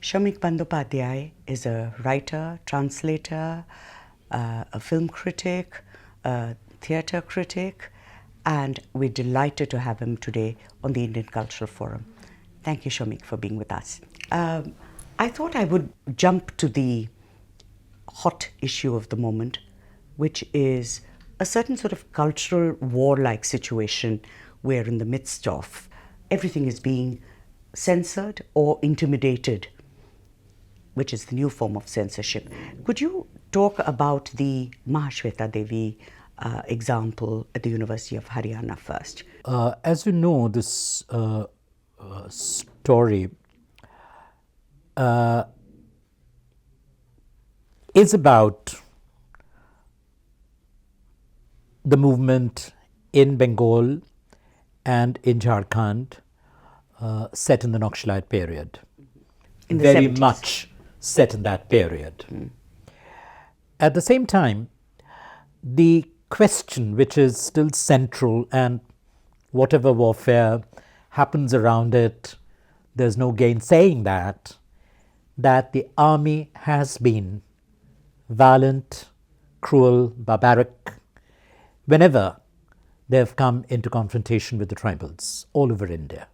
Samik Bandyopadhyay is a writer, translator, a film critic, a theatre critic, and we're delighted to have him today on the Indian Cultural Forum. Thank you, Samik, for being with us. I thought I would jump to the hot issue of the moment, which is a certain sort of cultural war-like situation where in the midst of everything is being censored or intimidated, which is the new form of censorship. Could you talk about the Mahashweta Devi example at the University of Haryana first? As you know, this story is about the movement in Bengal and in Jharkhand set in the Naxalite period. In the Very 70s. much set in that period. At the same time, the question which is still central, and whatever warfare happens around it, there's no gainsaying that the army has been violent, cruel, barbaric, whenever they've come into confrontation with the tribals all over India.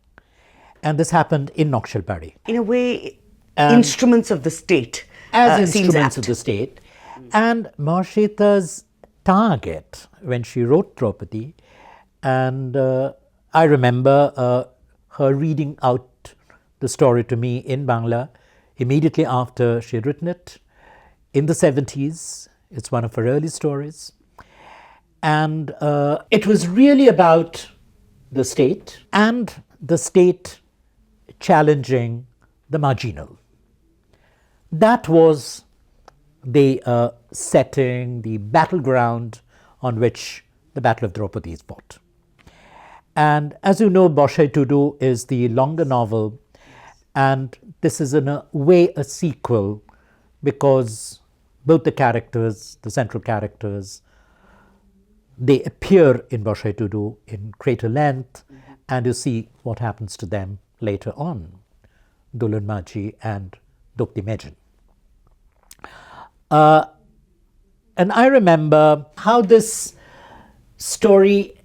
And this happened in Naxalbari. In a way, instruments of the state. As seems instruments apt. of the state. And Mahashweta's target when she wrote Draupadi, and I remember her reading out the story to me in Bangla immediately after she had written it in the 70s. It's one of her early stories. And it was really about the state, and the state challenging the marginal. That was the setting, the battleground on which the Battle of Draupadi is fought. And as you know, Bashai Tudu is the longer novel, and this is in a way a sequel because both the characters, the central characters, they appear in Bashai Tudu in greater length, and you see what happens to them later on, Dulan Maji and Dopti Mejan. And I remember how this story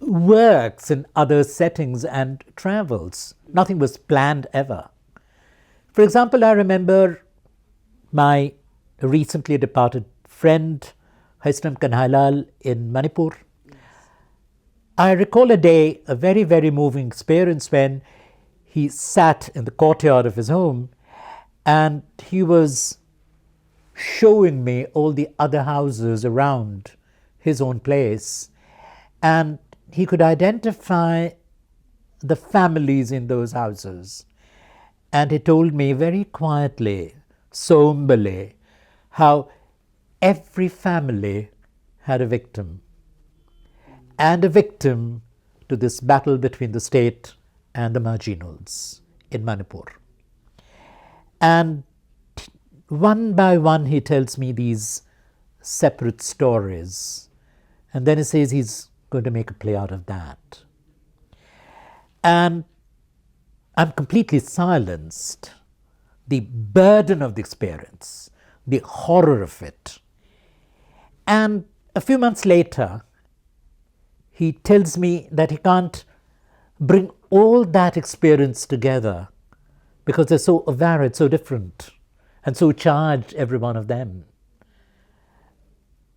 works in other settings and travels. Nothing was planned ever. For example, I remember my recently departed friend, Haisram Kanhailal in Manipur. I recall a day, a very, very moving experience when he sat in the courtyard of his home and he was showing me all the other houses around his own place, and he could identify the families in those houses. And he told me very quietly, somberly, how every family had a victim, and a victim to this battle between the state and the marginals in Manipur. And one by one he tells me these separate stories, and then he says he's going to make a play out of that. And I'm completely silenced. The burden of the experience, the horror of it. And a few months later, he tells me that he can't bring all that experience together because they're so varied, so different, and so charged, every one of them.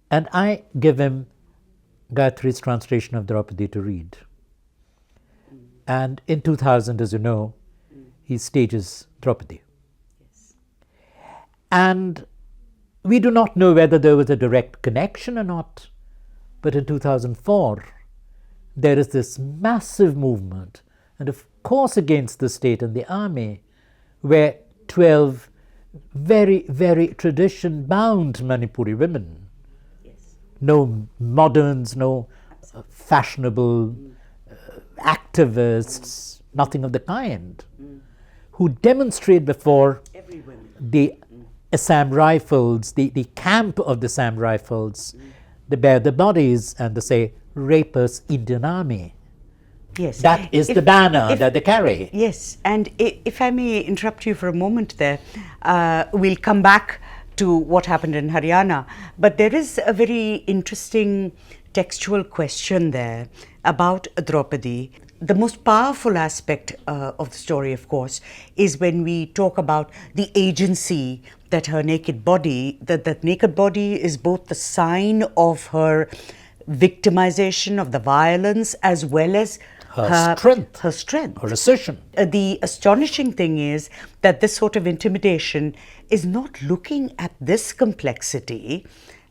And I give him Gayatri's translation of Draupadi to read. And in 2000, as you know, he stages Draupadi. Yes. And we do not know whether there was a direct connection or not, but in 2004, there is this massive movement, and of course against the state and the army, where 12 very, very tradition-bound Manipuri women, Yes. no moderns, no fashionable activists, nothing of the kind, who demonstrate before Every woman. the Assam Rifles, the camp of the Assam Rifles. They bear the bodies and they say, rape us, Indian Army. Yes. That is the banner that they carry. Yes, and if I may interrupt you for a moment there, we'll come back to what happened in Haryana. But there is a very interesting textual question there about Draupadi. The most powerful aspect of the story, of course, is when we talk about the agency that her naked body, that naked body is both the sign of her victimization of the violence as well as Her strength. Her strength. Her assertion. The astonishing thing is that this sort of intimidation is not looking at this complexity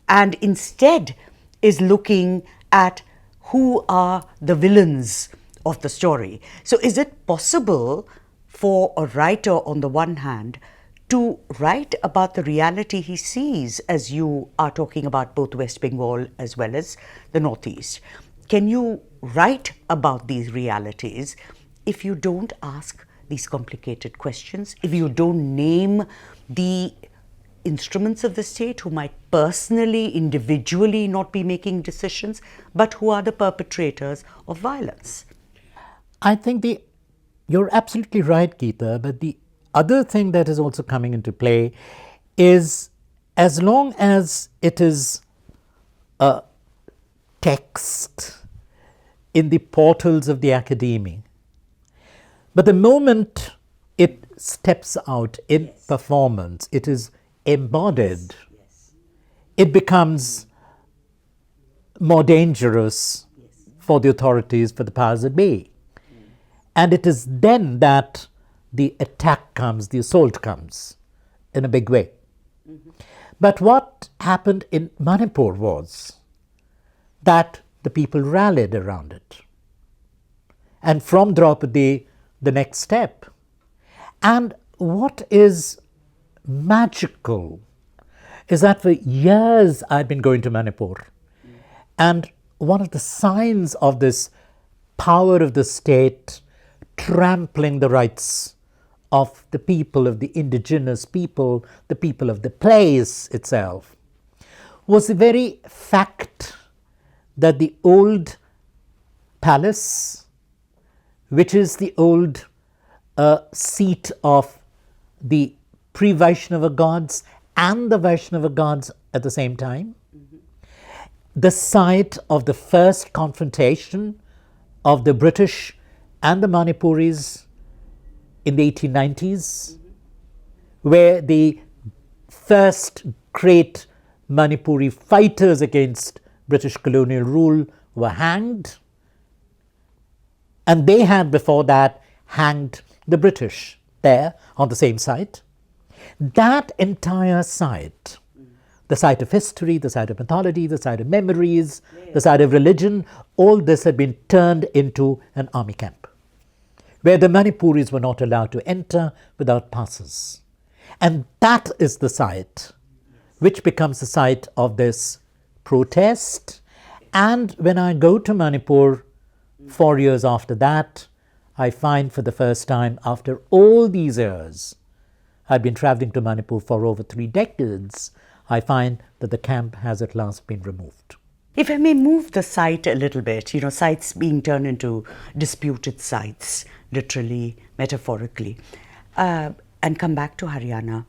and instead is looking at who are the villains of the story. So is it possible for a writer on the one hand to write about the reality he sees, as you are talking about both West Bengal as well as the Northeast? Can you write about these realities if you don't ask these complicated questions, if you don't name the instruments of the state who might personally, individually not be making decisions, but who are the perpetrators of violence? I think you're absolutely right, Geetha, but the other thing that is also coming into play is, as long as it is a text in the portals of the academy, but the moment it steps out in performance, it is embodied, it becomes more dangerous for the authorities, for the powers that be. And it is then that the attack comes, the assault comes in a big way. But what happened in Manipur was that the people rallied around it. And from Draupadi, the next step. And what is magical is that for years I'd been going to Manipur. And one of the signs of this power of the state trampling the rights of the people, of the indigenous people, the people of the place itself, was the very fact that the old palace, which is the old seat of the pre-Vaishnava gods and the Vaishnava gods at the same time, the site of the first confrontation of the British and the Manipuris in the 1890s, where the first great Manipuri fighters against British colonial rule were hanged, and they had before that hanged the British there on the same site. That entire site, the site of history, the site of mythology, the site of memories, the site of religion, all this had been turned into an army camp, where the Manipuris were not allowed to enter without passes. And that is the site which becomes the site of this protest. And when I go to Manipur 4 years after that, I find for the first time, after all these years, I've been traveling to Manipur for over 3 decades, I find that the camp has at last been removed. If I may move the site a little bit, sites being turned into disputed sites, literally, metaphorically, and come back to Haryana,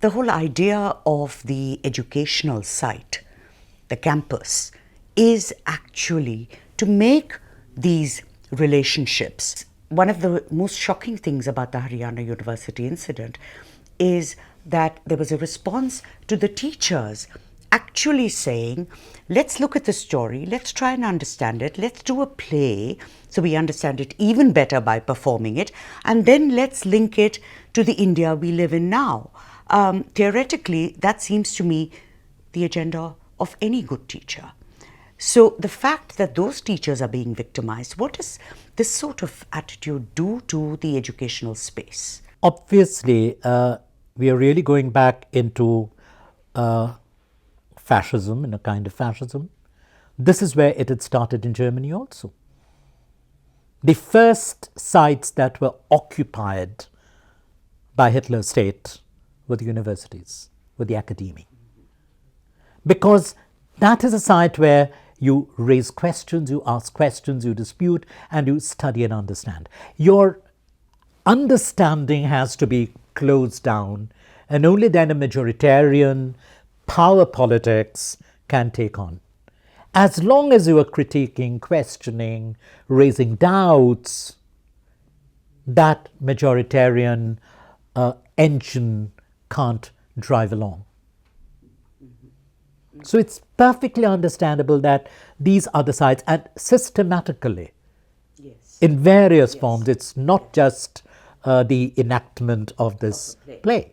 the whole idea of the educational site, the campus, is actually to make these relationships. One of the most shocking things about the Haryana University incident is that there was a response to the teachers actually saying, let's look at the story, let's try and understand it, let's do a play so we understand it even better by performing it, and then let's link it to the India we live in now. Theoretically, that seems to me the agenda of any good teacher. So the fact that those teachers are being victimized, what does this sort of attitude do to the educational space? Obviously, we are really going back into fascism, in a kind of fascism. This is where it had started in Germany also. The first sites that were occupied by Hitler's state were the universities, were the academy. Because that is a site where You raise questions, you ask questions, you dispute, and you study and understand. Your understanding has to be closed down, and only then a majoritarian power politics can take on. As long as you are critiquing, questioning, raising doubts, that majoritarian engine can't drive along. So it's perfectly understandable that these other sides, and systematically, in various forms, it's not just the enactment of this play.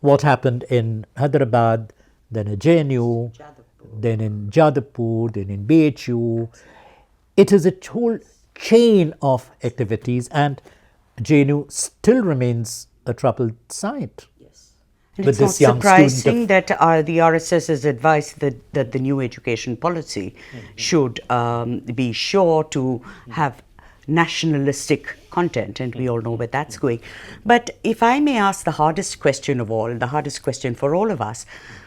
What happened in Hyderabad, then in JNU, then in Jadavpur, then in BHU. It is a whole chain of activities, and JNU still remains a troubled site. And With it's not this young surprising student that the RSS has advised that the new education policy should be sure to have nationalistic content, and we all know where that's going. But if I may ask the hardest question of all, the hardest question for all of us,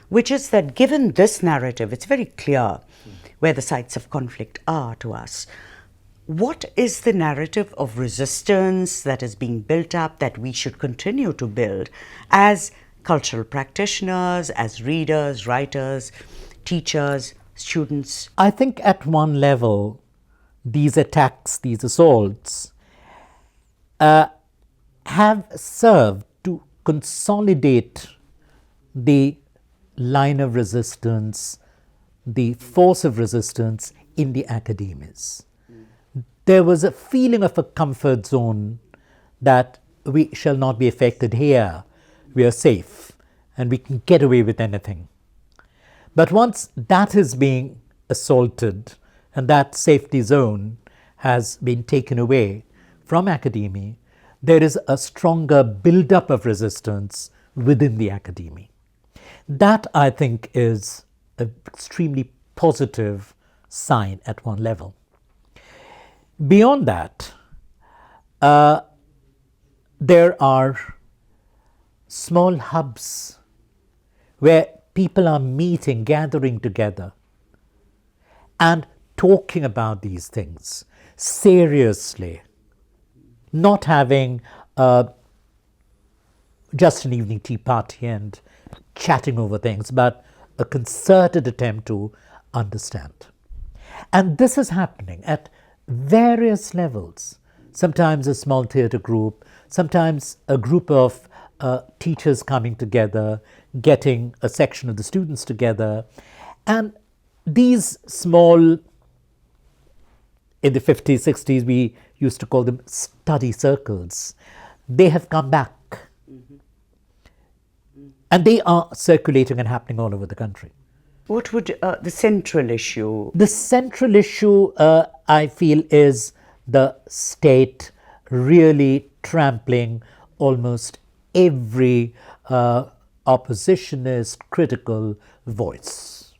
which is that given this narrative, it's very clear where the sites of conflict are to us. What is the narrative of resistance that is being built up, that we should continue to build as cultural practitioners, as readers, writers, teachers, students? I think at one level, these attacks, these assaults, have served to consolidate the line of resistance, the force of resistance in the academies. There was a feeling of a comfort zone that we shall not be affected here, we are safe, and we can get away with anything. But once that is being assaulted, and that safety zone has been taken away from academia, there is a stronger build-up of resistance within the academia. That, I think, is an extremely positive sign at one level. Beyond that, there are small hubs where people are meeting, gathering together, and talking about these things seriously, not having just an evening tea party and chatting over things, but a concerted attempt to understand. And this is happening at various levels. Sometimes a small theatre group, sometimes a group of teachers coming together, getting a section of the students together. And these small, in the 50s, 60s, we used to call them study circles. They have come back. And they are circulating and happening all over the country. What would the central issue? The central issue, I feel, is the state really trampling almost every oppositionist, critical voice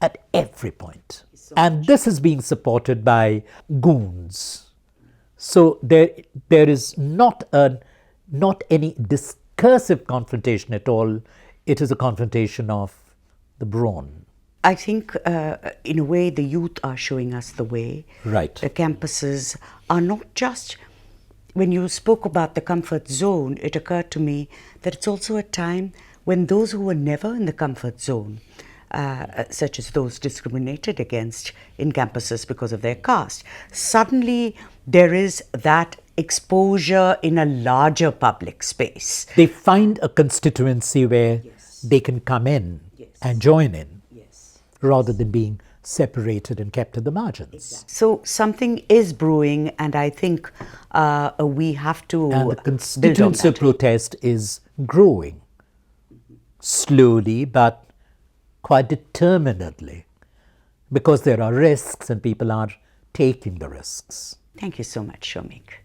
at every point. And this is being supported by goons. So there is not any discursive confrontation at all. It is a confrontation of the brawn. I think, in a way, the youth are showing us the way. Right. The campuses are not just... When you spoke about the comfort zone, it occurred to me that it's also a time when those who were never in the comfort zone, such as those discriminated against in campuses because of their caste, suddenly there is that exposure in a larger public space. They find a constituency where they can come in and join in, rather than being separated and kept at the margins. So something is brewing, and I think we have to And the constituency protest is growing, slowly but quite determinedly, because there are risks and people are taking the risks. Thank you so much, Samik.